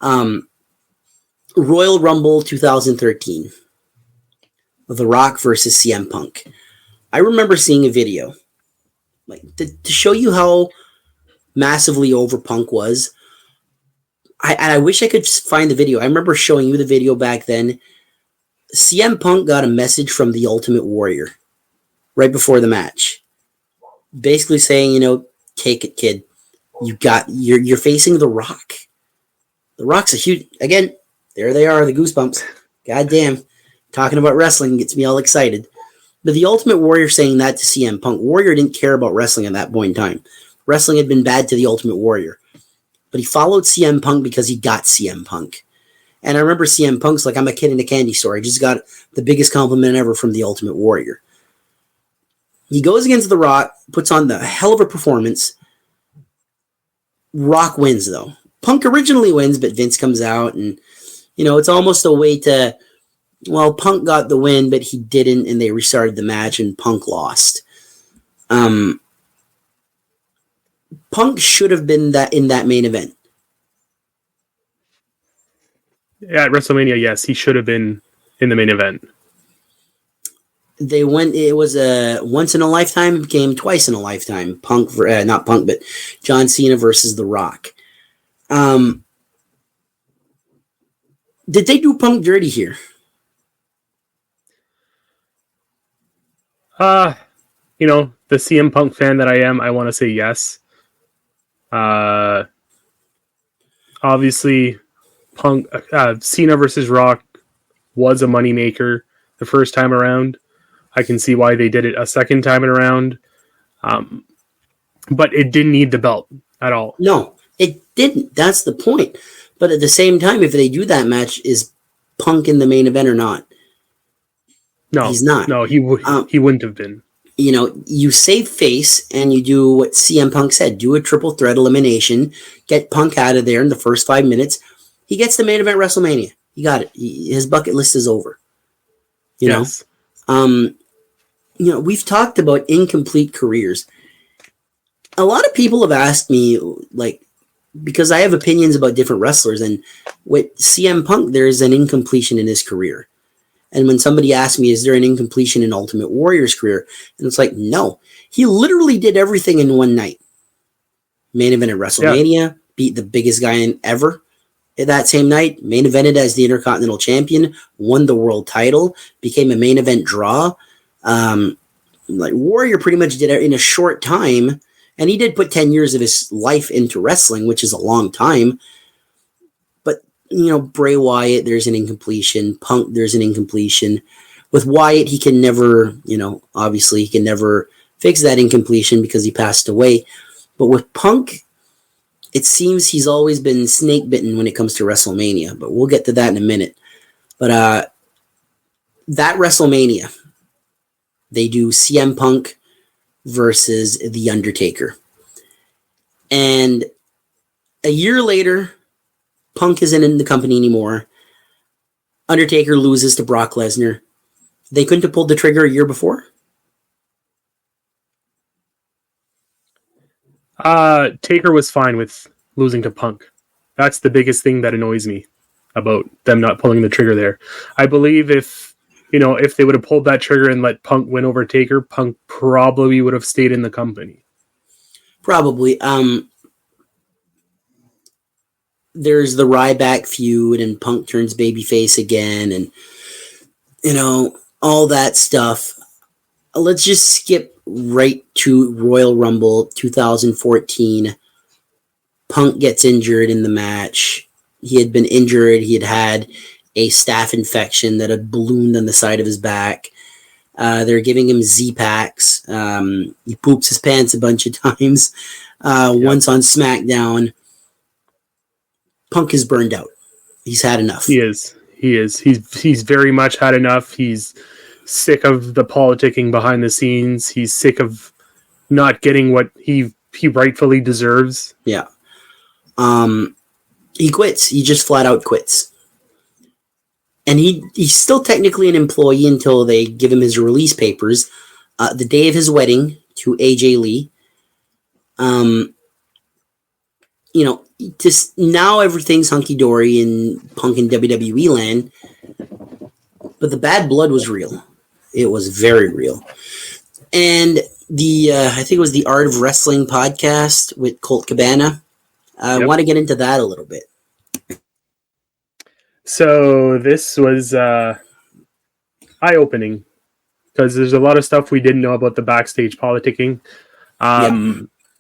Royal Rumble 2013. The Rock versus CM Punk. I remember seeing a video. Like to show you how massively over Punk was. I wish I could find the video. I remember showing you the video back then. CM Punk got a message from the Ultimate Warrior right before the match. Basically saying, take it, kid. You're facing The Rock. The Rock's a huge... Again, there they are, the goosebumps. Goddamn. Talking about wrestling gets me all excited. But the Ultimate Warrior saying that to CM Punk. Warrior didn't care about wrestling at that point in time. Wrestling had been bad to the Ultimate Warrior. But he followed CM Punk because he got CM Punk. And I remember CM Punk's like, I'm a kid in a candy store. I just got the biggest compliment ever from the Ultimate Warrior. He goes against The Rock, puts on the hell of a performance. Rock wins, though. Punk originally wins, but Vince comes out, and, it's almost a way to, well, Punk got the win, but he didn't, and they restarted the match, and Punk lost. Punk should have been in that main event. Yeah, at WrestleMania, yes, he should have been in the main event. It was a once in a lifetime, it became twice in a lifetime. Not Punk, but John Cena versus The Rock. Did they do Punk dirty here? The CM Punk fan that I am, I want to say yes. Obviously, Cena versus Rock was a moneymaker the first time around. I can see why they did it a second time around. But it didn't need the belt at all. No, it didn't. That's the point. But at the same time, if they do that match, is Punk in the main event or not? No, he's not. No, he wouldn't have been. You save face and you do what CM Punk said. Do a triple threat elimination. Get Punk out of there in the first 5 minutes. He gets the main event WrestleMania. He got it. His bucket list is over. Yes. We've talked about incomplete careers. A lot of people have asked me, because I have opinions about different wrestlers, and with CM Punk, there's an incompletion in his career. And when somebody asks me, is there an incompletion in Ultimate Warrior's career? And it's like, no. He literally did everything in one night. Main event at WrestleMania, beat the biggest guy ever that same night, main evented as the Intercontinental Champion, won the world title, became a main event draw. Warrior pretty much did it in a short time. And he did put 10 years of his life into wrestling, which is a long time. But, Bray Wyatt, there's an incompletion. Punk, there's an incompletion. With Wyatt, he can never, obviously he can never fix that incompletion because he passed away. But with Punk, it seems he's always been snake bitten when it comes to WrestleMania. But we'll get to that in a minute. But that WrestleMania, they do CM Punk versus The Undertaker. And a year later, Punk isn't in the company anymore. Undertaker loses to Brock Lesnar. They couldn't have pulled the trigger a year before? Taker was fine with losing to Punk. That's the biggest thing that annoys me about them not pulling the trigger there. I believe if they would have pulled that trigger and let Punk win over Taker, Punk probably would have stayed in the company. Probably. There's the Ryback feud and Punk turns babyface again and, all that stuff. Let's just skip right to Royal Rumble 2014. Punk gets injured in the match. He had been injured. He had a staph infection that had ballooned on the side of his back. They're giving him Z-Packs. He poops his pants a bunch of times. Once on SmackDown. Punk is burned out. He's had enough. He is. He's very much had enough. He's sick of the politicking behind the scenes. He's sick of not getting what he rightfully deserves. Yeah. He quits. He just flat out quits. And he's still technically an employee until they give him his release papers. The day of his wedding to AJ Lee. you know, just now everything's hunky dory in Punk and WWE land, but the bad blood was real. It was very real. And I think it was the Art of Wrestling podcast with Colt Cabana. I Yep. want to get into that a little bit. So this was eye-opening because there's a lot of stuff we didn't know about the backstage politicking.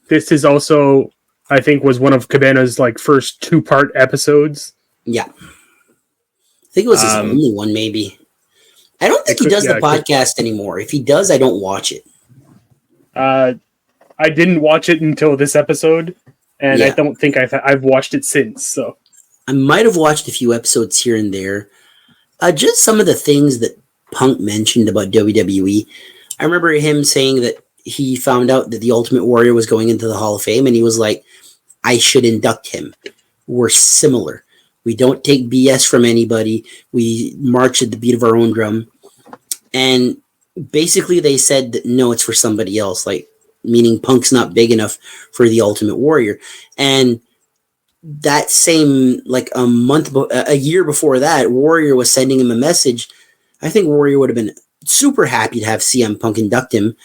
This is also, I think, was one of Cabana's like first 2-part episodes. Yeah. I think it was his only one, maybe. I don't think he does the podcast anymore. If he does, I don't watch it. I didn't watch it until this episode, and I don't think I've watched it since. So I might have watched a few episodes here and there. Just some of the things that Punk mentioned about WWE. I remember him saying that he found out that the Ultimate Warrior was going into the Hall of Fame, and he was like, I should induct him. We're similar. We don't take BS from anybody. We march at the beat of our own drum. And basically they said that no, it's for somebody else, like meaning Punk's not big enough for the Ultimate Warrior. And that same, like a year before that, Warrior was sending him a message. I think Warrior would have been super happy to have CM Punk induct him,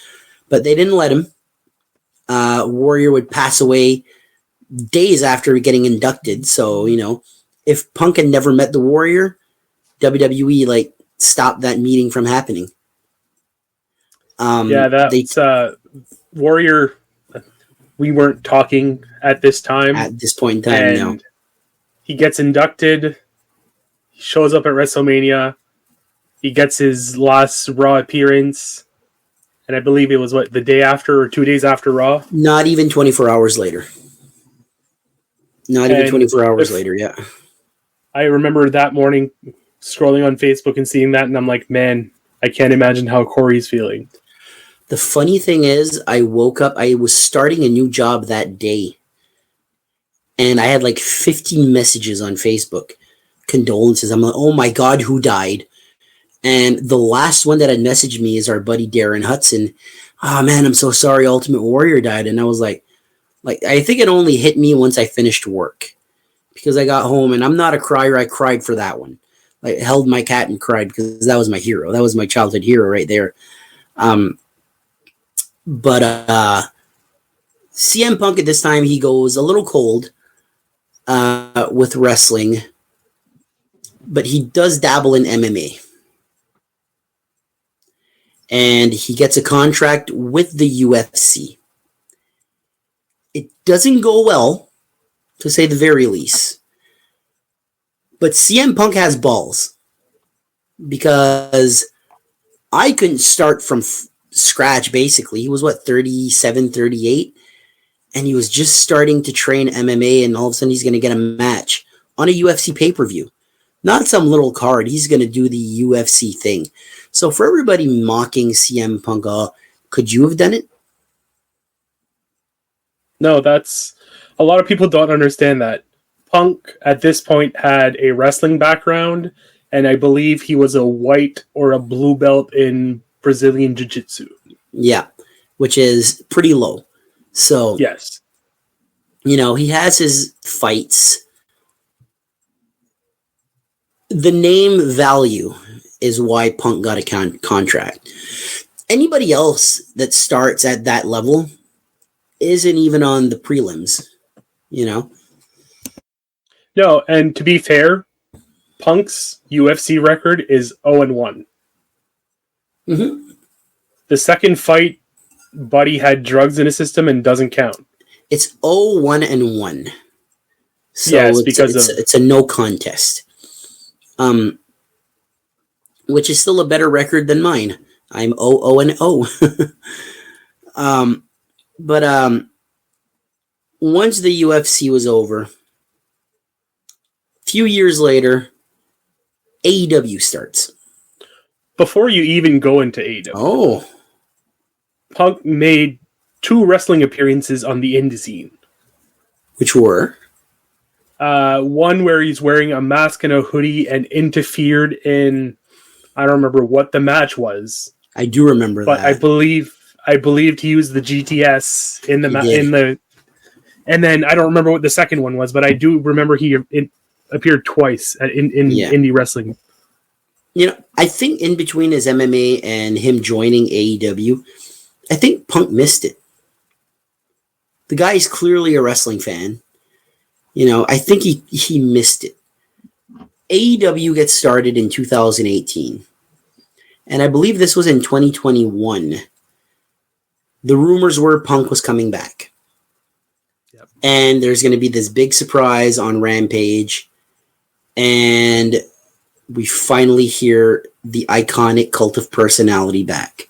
but they didn't let him. Warrior would pass away days after getting inducted. So, you know, if Punk had never met the Warrior, WWE like stopped that meeting from happening. Warrior. We weren't talking at this time. At this point in time, no. He gets inducted. He shows up at WrestleMania. He gets his last Raw appearance. And I believe it was, the day after or 2 days after Raw? Not even 24 hours later. Not even 24 hours later, yeah. I remember that morning scrolling on Facebook and seeing that, and I'm like, man, I can't imagine how Corey's feeling. The funny thing is, I woke up, I was starting a new job that day, and I had like 50 messages on Facebook, condolences. I'm like, oh my God, who died? And the last one that had messaged me is our buddy Darren Hudson. Oh man, I'm so sorry, Ultimate Warrior died. And I was like, I think it only hit me once I finished work, because I got home, and I'm not a crier. I cried for that one. I held my cat and cried because that was my hero. That was my childhood hero right there. But CM Punk at this time, he goes a little cold with wrestling, but he does dabble in MMA. And he gets a contract with the UFC. It doesn't go well, to say the very least. But CM Punk has balls, because I couldn't start from scratch, basically. He was, 37, 38? And he was just starting to train MMA, and all of a sudden he's going to get a match on a UFC pay-per-view. Not some little card. He's going to do the UFC thing. So for everybody mocking CM Punk, could you have done it? No, that's... A lot of people don't understand that. Punk, at this point, had a wrestling background, and I believe he was a white or a blue belt in Brazilian Jiu-Jitsu. Yeah, which is pretty low. So, yes, you know, he has his fights. The name value is why Punk got a contract. Anybody else that starts at that level isn't even on the prelims, you know? No, and to be fair, Punk's UFC record is 0-1. Mm-hmm. The second fight, Buddy had drugs in his system and doesn't count. It's 0-1-1. So yes, it's a no contest. Which is still a better record than mine. I'm 0-0-0. But once the UFC was over, a few years later, AEW starts. Before you even go into AEW, Oh, Punk made 2 wrestling appearances on the indie scene. which were? One where he's wearing a mask and a hoodie and interfered in, I don't remember what the match was. I do remember but that. I believed he used the GTS in the And then I don't remember what the second one was, but I do remember he appeared twice in indie wrestling. I think in between his MMA and him joining AEW, I think Punk missed it. The guy is clearly a wrestling fan. I think he missed it. AEW gets started in 2018. And I believe this was in 2021. The rumors were Punk was coming back. Yep. And there's going to be this big surprise on Rampage. And we finally hear the iconic Cult of Personality back.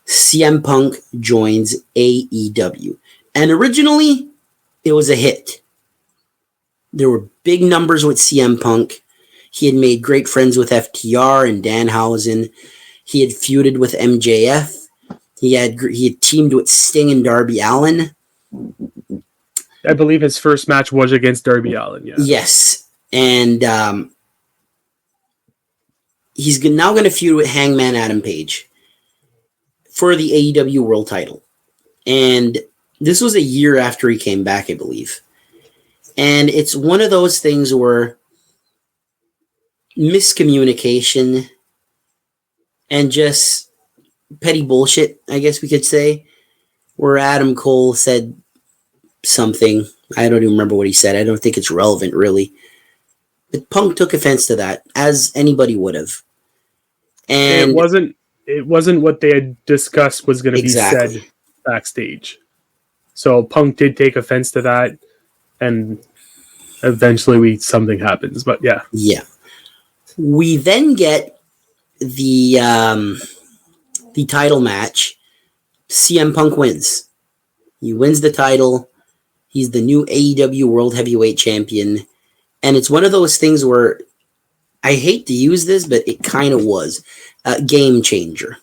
CM Punk joins AEW. And originally, it was a hit. There were big numbers with CM Punk. He had made great friends with FTR and Danhausen. He had feuded with MJF. He had teamed with Sting and Darby Allin. I believe his first match was against Darby Allin, yeah. Yes. And he's now going to feud with Hangman Adam Page for the AEW World title. And this was a year after he came back, I believe. And it's one of those things where miscommunication and just petty bullshit, I guess we could say, where Adam Cole said something. I don't even remember what he said. I don't think it's relevant, really. But Punk took offense to that, as anybody would have. And it wasn't what they had discussed was going to be said backstage. So Punk did take offense to that, and eventually something happens. But yeah. Yeah. We then get the title match. CM Punk wins. He wins the title. He's the new AEW World Heavyweight Champion. And it's one of those things where I hate to use this, but it kind of was a game changer.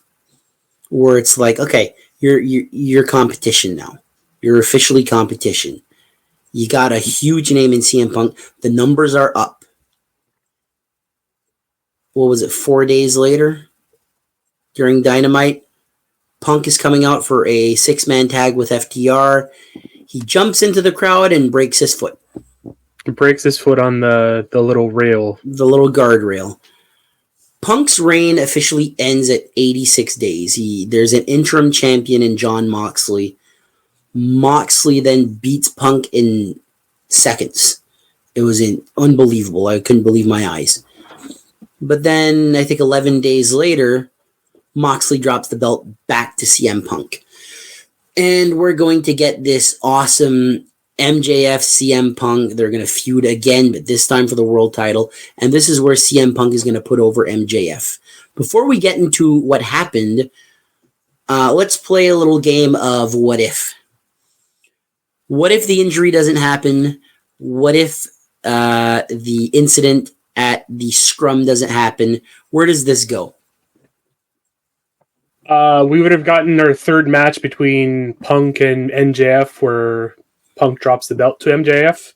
Where it's like, okay, you're competition now. You're officially competition. You got a huge name in CM Punk. The numbers are up. What was it, 4 days later? During Dynamite, Punk is coming out for a 6-man tag with FTR. He jumps into the crowd and breaks his foot. He breaks his foot on the little rail. The little guardrail. Punk's reign officially ends at 86 days. There's an interim champion in Jon Moxley. Moxley then beats Punk in seconds. It was unbelievable. I couldn't believe my eyes. But then, I think 11 days later, Moxley drops the belt back to CM Punk. And we're going to get this awesome MJF CM Punk. They're going to feud again, but this time for the world title. And this is where CM Punk is going to put over MJF. Before we get into what happened, let's play a little game of what if. What if the injury doesn't happen? What if the incident at the scrum doesn't happen? Where does this go? We would have gotten our third match between Punk and MJF where Punk drops the belt to MJF.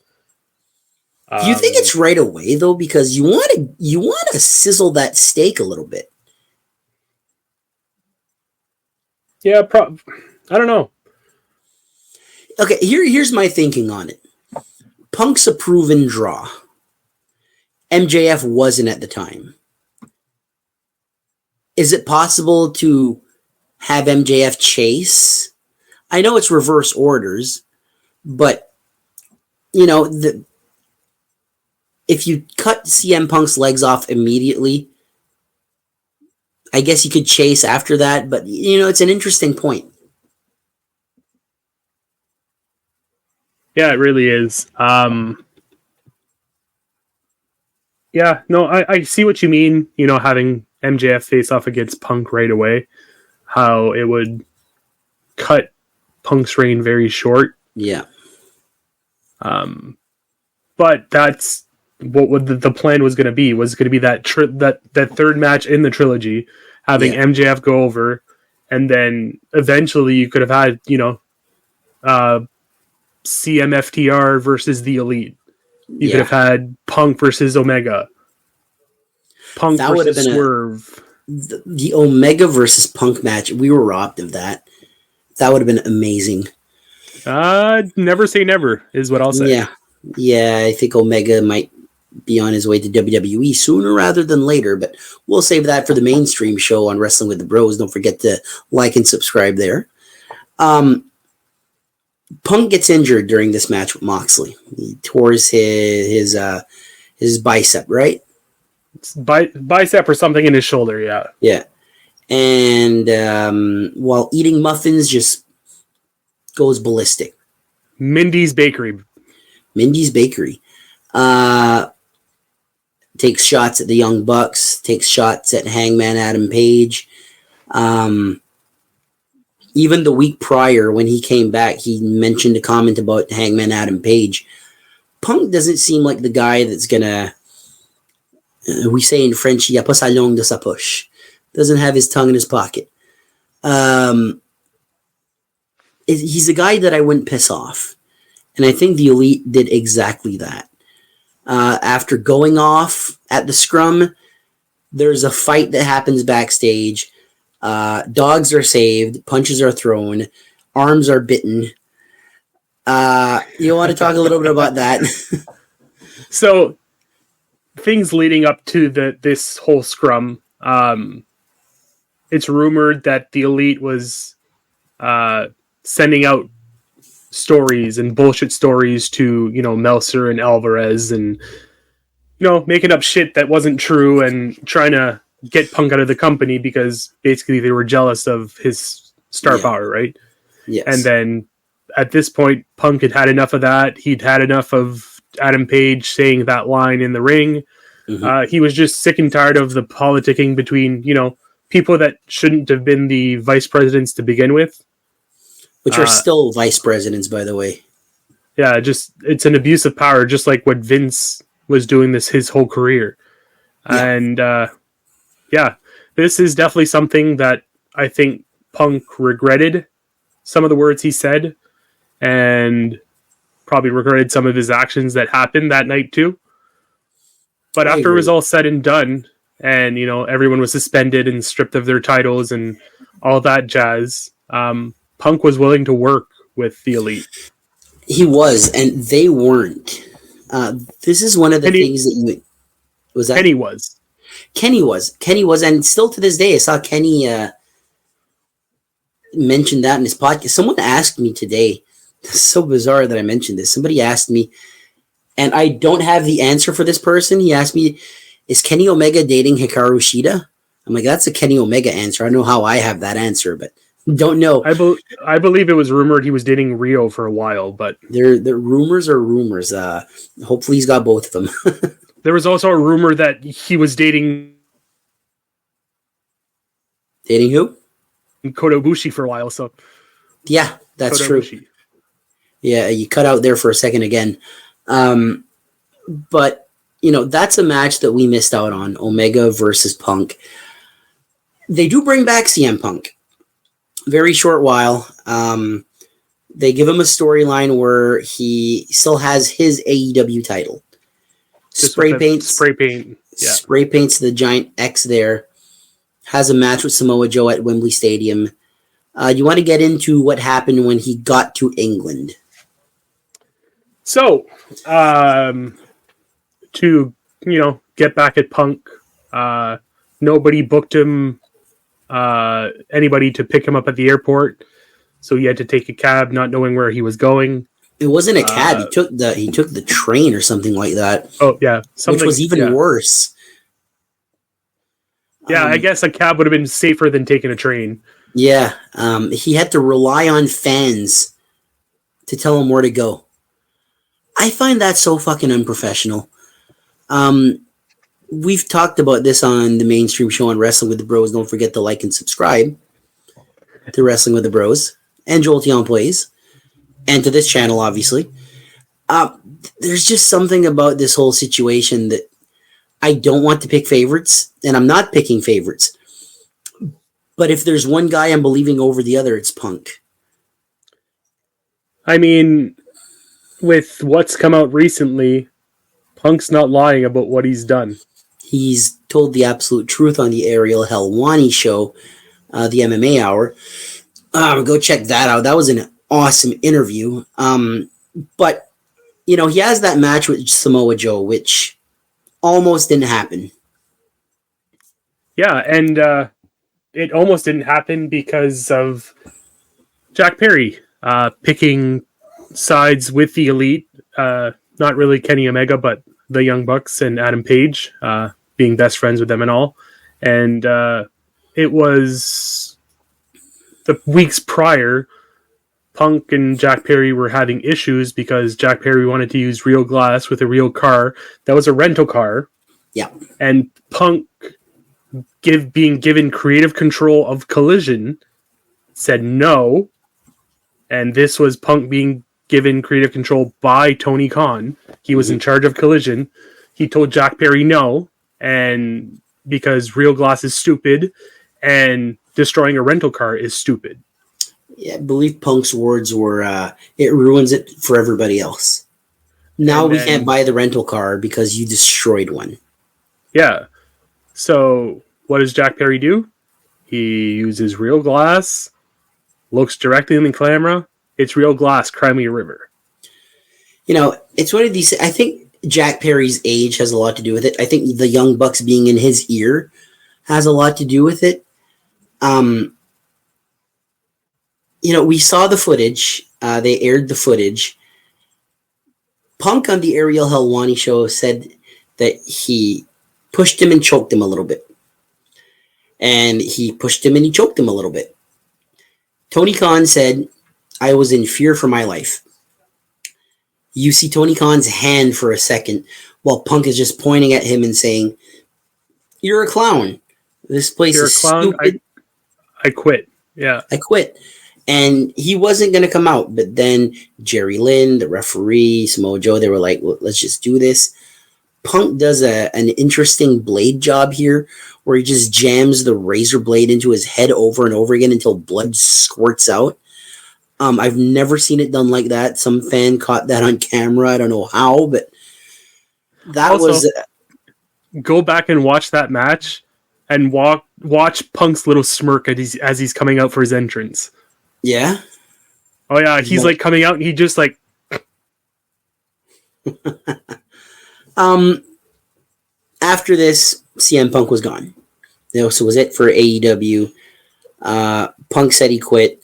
Do you think it's right away though? Because you want to sizzle that steak a little bit. Yeah, I don't know. Okay, here's my thinking on it. Punk's a proven draw. MJF wasn't at the time. Is it possible to have MJF chase? I know it's reverse orders, but if you cut CM Punk's legs off immediately, I guess you could chase after that, but it's an interesting point. Yeah, it really is. Yeah, no, I see what you mean, having MJF face off against Punk right away, how it would cut Punk's reign very short. Yeah. But that's what the plan was going to be. Was going to be that third match in the trilogy, having MJF go over, and then eventually you could have had CMFTR versus the Elite. You could have had Punk versus Omega. Punk that versus Swerve. The Omega versus Punk match, we were robbed of that. That would have been amazing. Never say never is what I'll say. Yeah, I think Omega might be on his way to WWE sooner rather than later, but we'll save that for the mainstream show on Wrestling with the Bros. Don't forget to like and subscribe there. Punk gets injured during this match with Moxley. He tore his bicep, right? It's bicep or something in his shoulder, yeah. Yeah. And while eating muffins, just goes ballistic. Mindy's Bakery. Takes shots at the Young Bucks, takes shots at Hangman Adam Page. Even the week prior, when he came back, he mentioned a comment about Hangman Adam Page. Punk doesn't seem like the guy that's gonna, we say in French, il a pas sa langue de sa poche. Doesn't have his tongue in his pocket. He's a guy that I wouldn't piss off. And I think the Elite did exactly that. After going off at the scrum, there's a fight that happens backstage. Dogs are saved, punches are thrown, arms are bitten. You want to talk a little bit about that? So, things leading up to this whole scrum, it's rumored that the Elite was sending out stories and bullshit stories to, Meltzer and Alvarez and, making up shit that wasn't true and trying to get Punk out of the company because basically they were jealous of his star power, right? Yes. And then at this point, Punk had enough of that. He'd had enough of Adam Page saying that line in the ring. Mm-hmm. He was just sick and tired of the politicking between, people that shouldn't have been the vice presidents to begin with. Which are still vice presidents, by the way. Yeah, it's an abuse of power, just like what Vince was doing his whole career. Yeah. And, this is definitely something that I think Punk regretted some of the words he said and probably regretted some of his actions that happened that night too. But after it was all said and done and, everyone was suspended and stripped of their titles and all that jazz, Punk was willing to work with the Elite. He was, and they weren't. This is one of the things that you... Was that? Kenny was. Kenny was, and still to this day, I saw Kenny mention that in his podcast. Someone asked me today, it's so bizarre that I mentioned this. Somebody asked me, and I don't have the answer for this person. He asked me, is Kenny Omega dating Hikaru Shida? I'm like, that's a Kenny Omega answer. I don't know how I have that answer, but don't know. I believe it was rumored he was dating Rio for a while, but... The rumors are rumors. Hopefully he's got both of them. There was also a rumor that he was dating... Dating who? Kota Ibushi for a while, so... Yeah, that's Kota true. Ibushi. Yeah, you cut out there for a second again. But, that's a match that we missed out on. Omega versus Punk. They do bring back CM Punk. Very short while. They give him a storyline where he still has his AEW title. Spray paints the giant X there. Has a match with Samoa Joe at Wembley Stadium. You want to get into what happened when he got to England? So, to get back at Punk, nobody booked him. Anybody to pick him up at the airport, so he had to take a cab, not knowing where he was going. It wasn't a cab. He took the train or something like that. Oh yeah, which was even worse. Yeah, I guess a cab would have been safer than taking a train. Yeah, he had to rely on fans to tell him where to go. I find that so fucking unprofessional. We've talked about this on the mainstream show on Wrestling with the Bros. Don't forget to like and subscribe to Wrestling with the Bros and JoelteonPlays, and to this channel, obviously. There's just something about this whole situation that I don't want to pick favorites, and I'm not picking favorites. But if there's one guy I'm believing over the other, it's Punk. I mean, with what's come out recently, Punk's not lying about what he's done. He's told the absolute truth on the Ariel Helwani show, the MMA Hour. Go check that out. That was an awesome interview. But he has that match with Samoa Joe, which almost didn't happen. Yeah, and it almost didn't happen because of Jack Perry picking sides with the Elite. Not really Kenny Omega, but the Young Bucks and Adam Page, being best friends with them and all. And it was the weeks prior, Punk and Jack Perry were having issues because Jack Perry wanted to use real glass with a real car that was a rental car. Yeah. And Punk, being given creative control of Collision, said no. And this was Punk being given creative control by Tony Khan. He was in charge of Collision. He told Jack Perry no, and because real glass is stupid and destroying a rental car is stupid. Yeah, I believe Punk's words were, it ruins it for everybody else. Now we can't buy the rental car because you destroyed one. Yeah. So what does Jack Perry do? He uses real glass, looks directly in the camera. It's real glass, cry me a river. It's one of these. I think Jack Perry's age has a lot to do with it. I think the Young Bucks being in his ear has a lot to do with it. We saw the footage. They aired the footage. Punk on the Ariel Helwani show said that he pushed him and choked him a little bit. And he pushed him and he choked him a little bit. Tony Khan said, I was in fear for my life. You see Tony Khan's hand for a second while Punk is just pointing at him and saying, you're a clown. This place is stupid. I quit. Yeah. I quit. And he wasn't going to come out. But then Jerry Lynn, the referee, Samoa Joe, they were like, well, let's just do this. Punk does an interesting blade job here where he just jams the razor blade into his head over and over again until blood squirts out. I've never seen it done like that. Some fan caught that on camera. I don't know how, but that also, was... go back and watch that match and watch Punk's little smirk as he's coming out for his entrance. Yeah? Oh, yeah. He's like coming out and he just like... After this, CM Punk was gone. So was it for AEW. Punk said he quit.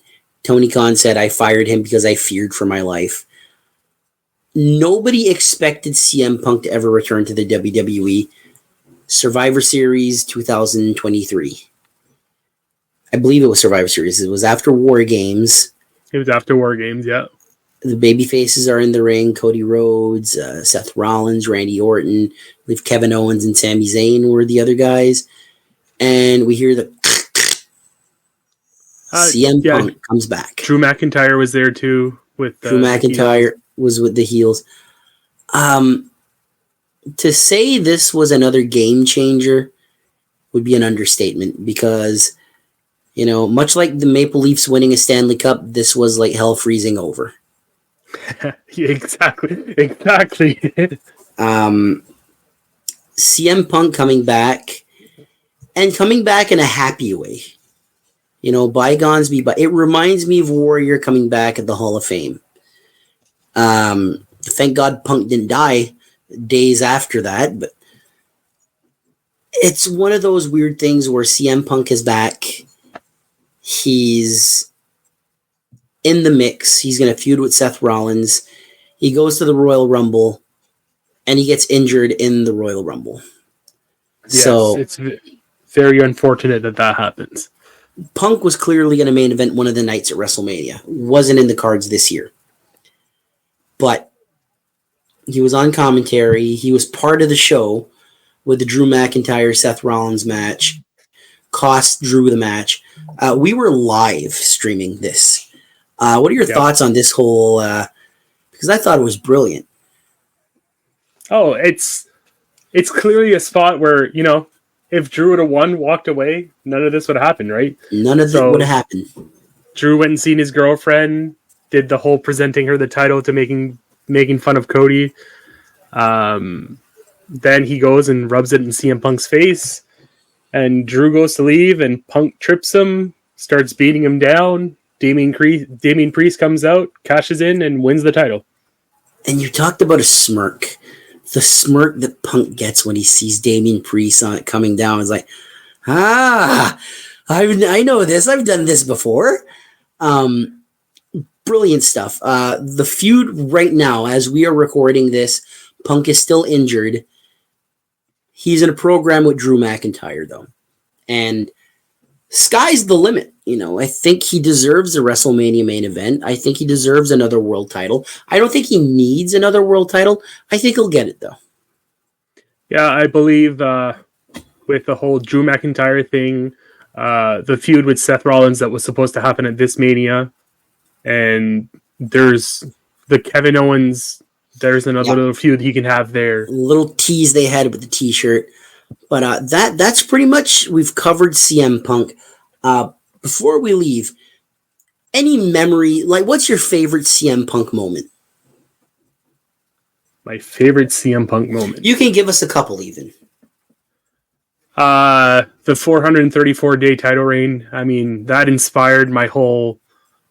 Tony Khan said, I fired him because I feared for my life. Nobody expected CM Punk to ever return to the WWE. Survivor Series 2023. I believe it was Survivor Series. It was after War Games. It was after War Games, yeah. The baby faces are in the ring. Cody Rhodes, Seth Rollins, Randy Orton. I believe Kevin Owens and Sami Zayn were the other guys. And we hear the CM Punk comes back. Drew McIntyre was there too. Drew McIntyre was with the heels. To say this was another game changer would be an understatement because, much like the Maple Leafs winning a Stanley Cup, this was like hell freezing over. Exactly. CM Punk coming back in a happy way. Bygones be by. It reminds me of Warrior coming back at the Hall of Fame. Thank God Punk didn't die days after that, but it's one of those weird things where CM Punk is back. He's in the mix. He's going to feud with Seth Rollins. He goes to the Royal Rumble, and he gets injured in the Royal Rumble. Yes, so it's very unfortunate that happens. Punk was clearly going to main event one of the nights at WrestleMania. Wasn't in the cards this year. But he was on commentary. He was part of the show with the Drew McIntyre-Seth Rollins match. Cost Drew the match. We were live streaming this. What are your thoughts on this whole... because I thought it was brilliant. Oh, it's clearly a spot where, if Drew would have won, walked away, none of this would have happened, right? None of it would have happened. Drew went and seen his girlfriend, did the whole presenting her the title to making fun of Cody. Then he goes and rubs it in CM Punk's face, and Drew goes to leave, and Punk trips him, starts beating him down, Damien Priest comes out, cashes in, and wins the title. And you talked about a smirk. The smirk that Punk gets when he sees Damien Priest on it coming down is like, I know this. I've done this before. Brilliant stuff. The feud right now, as we are recording this, Punk is still injured. He's in a program with Drew McIntyre, though. And sky's the limit. I think he deserves a WrestleMania main event. I think he deserves another world title. I don't think he needs another world title. I think he'll get it, though. Yeah, I believe with the whole Drew McIntyre thing, the feud with Seth Rollins that was supposed to happen at this Mania, and there's the Kevin Owens, there's another little feud he can have there. A little tease they had with the t-shirt. But that's pretty much, we've covered CM Punk. Before we leave, any memory, what's your favorite CM Punk moment? My favorite CM Punk moment. You can give us a couple even. The 434-day title reign. I mean, that inspired my whole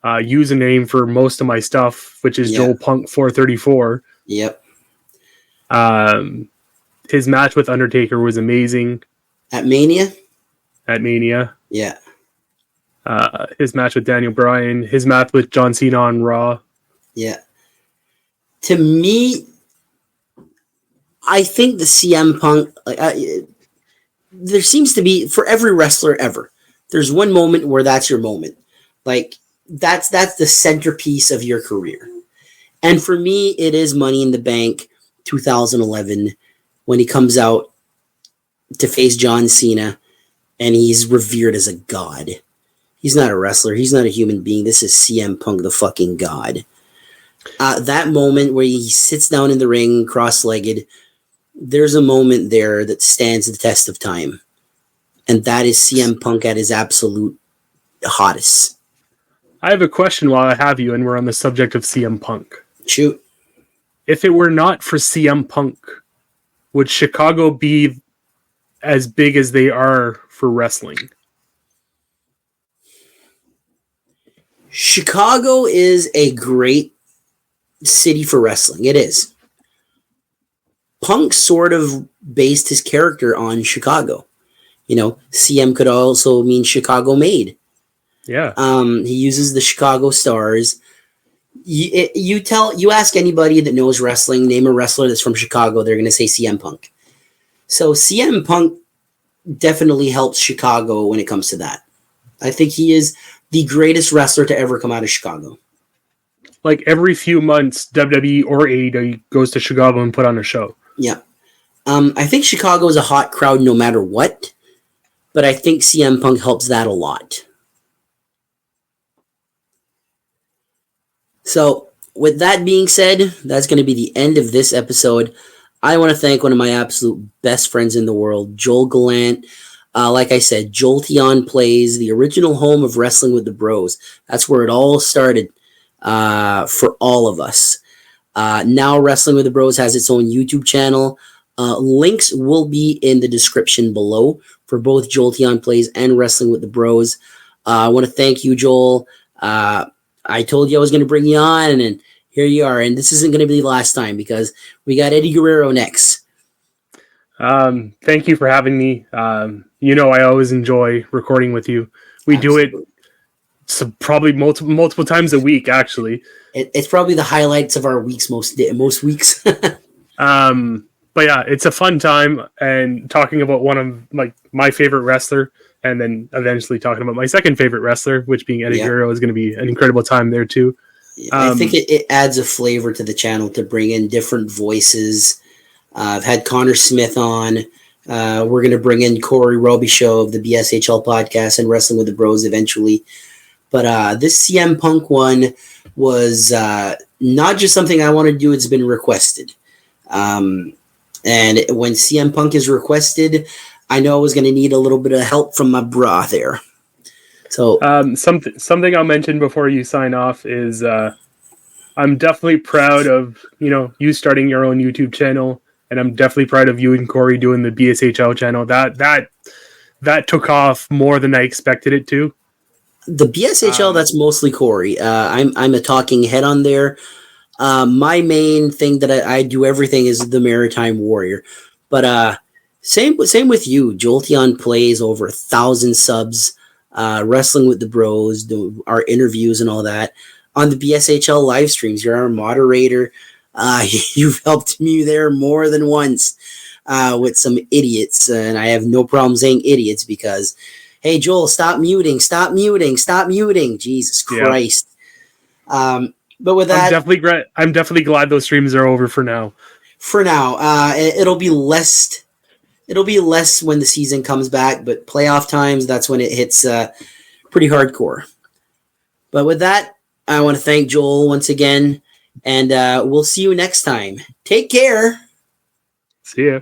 username for most of my stuff, which is Joel Punk 434. Yep. His match with Undertaker was amazing. At Mania? Yeah. His match with Daniel Bryan. His match with John Cena on Raw. Yeah. To me, I think the CM Punk, there seems to be, for every wrestler ever, there's one moment where that's your moment. That's the centerpiece of your career. And for me, it is Money in the Bank 2011 when he comes out to face John Cena and he's revered as a god. He's not a wrestler. He's not a human being. This is CM Punk, the fucking god. That moment where he sits down in the ring, cross-legged, there's a moment there that stands the test of time. And that is CM Punk at his absolute hottest. I have a question while I have you, and we're on the subject of CM Punk. Shoot. If it were not for CM Punk, would Chicago be as big as they are for wrestling? Chicago is a great city for wrestling. It is. Punk sort of based his character on Chicago. CM could also mean Chicago made. Yeah. He uses the Chicago Stars. You ask anybody that knows wrestling, name a wrestler that's from Chicago, they're going to say CM Punk. So CM Punk definitely helps Chicago when it comes to that. I think he is the greatest wrestler to ever come out of Chicago. Every few months, WWE or AEW goes to Chicago and put on a show. Yeah. I think Chicago is a hot crowd no matter what, but I think CM Punk helps that a lot. So, with that being said, that's going to be the end of this episode. I want to thank one of my absolute best friends in the world, Joel Gallant. Like I said, JoelteonPlays, the original home of Wrestling with the Bros. That's where it all started for all of us. Now Wrestling with the Bros has its own YouTube channel. Links will be in the description below for both JoelteonPlays and Wrestling with the Bros. I want to thank you, Joel. I told you I was going to bring you on, and here you are. And this isn't going to be the last time because we got Eddie Guerrero next. Thank you for having me. I always enjoy recording with you. We Absolutely. do it probably multiple times a week, actually. It's probably the highlights of our weeks most weeks. But yeah, it's a fun time, and talking about one of my favorite wrestler, and then eventually talking about my second favorite wrestler, which being Eddie Guerrero, is going to be an incredible time there too. I think it adds a flavor to the channel to bring in different voices. I've had Connor Smith on. We're going to bring in Corey Robichaud of the BSHL podcast and Wrestling with the Bros eventually. But this CM Punk one was not just something I want to do. It's been requested. And when CM Punk is requested, I know I was going to need a little bit of help from my bra there. So something I'll mention before you sign off is I'm definitely proud of you starting your own YouTube channel, and I'm definitely proud of you and Corey doing the BSHL channel. That took off more than I expected it to. The BSHL, that's mostly Corey. I'm a talking head on there. My main thing that I do everything is the Maritime Warrior, but same with you. Jolteon plays over 1,000 subs, wrestling with the bros, our interviews and all that on the BSHL live streams. You're our moderator. You've helped me there more than once with some idiots, and I have no problem saying idiots because, hey Joel, stop muting, stop muting, stop muting. Jesus Christ. Yeah. But with that, I'm definitely glad those streams are over for now. For now, it'll be less. It'll be less when the season comes back, but playoff times, that's when it hits pretty hardcore. But with that, I want to thank Joel once again, and we'll see you next time. Take care. See ya.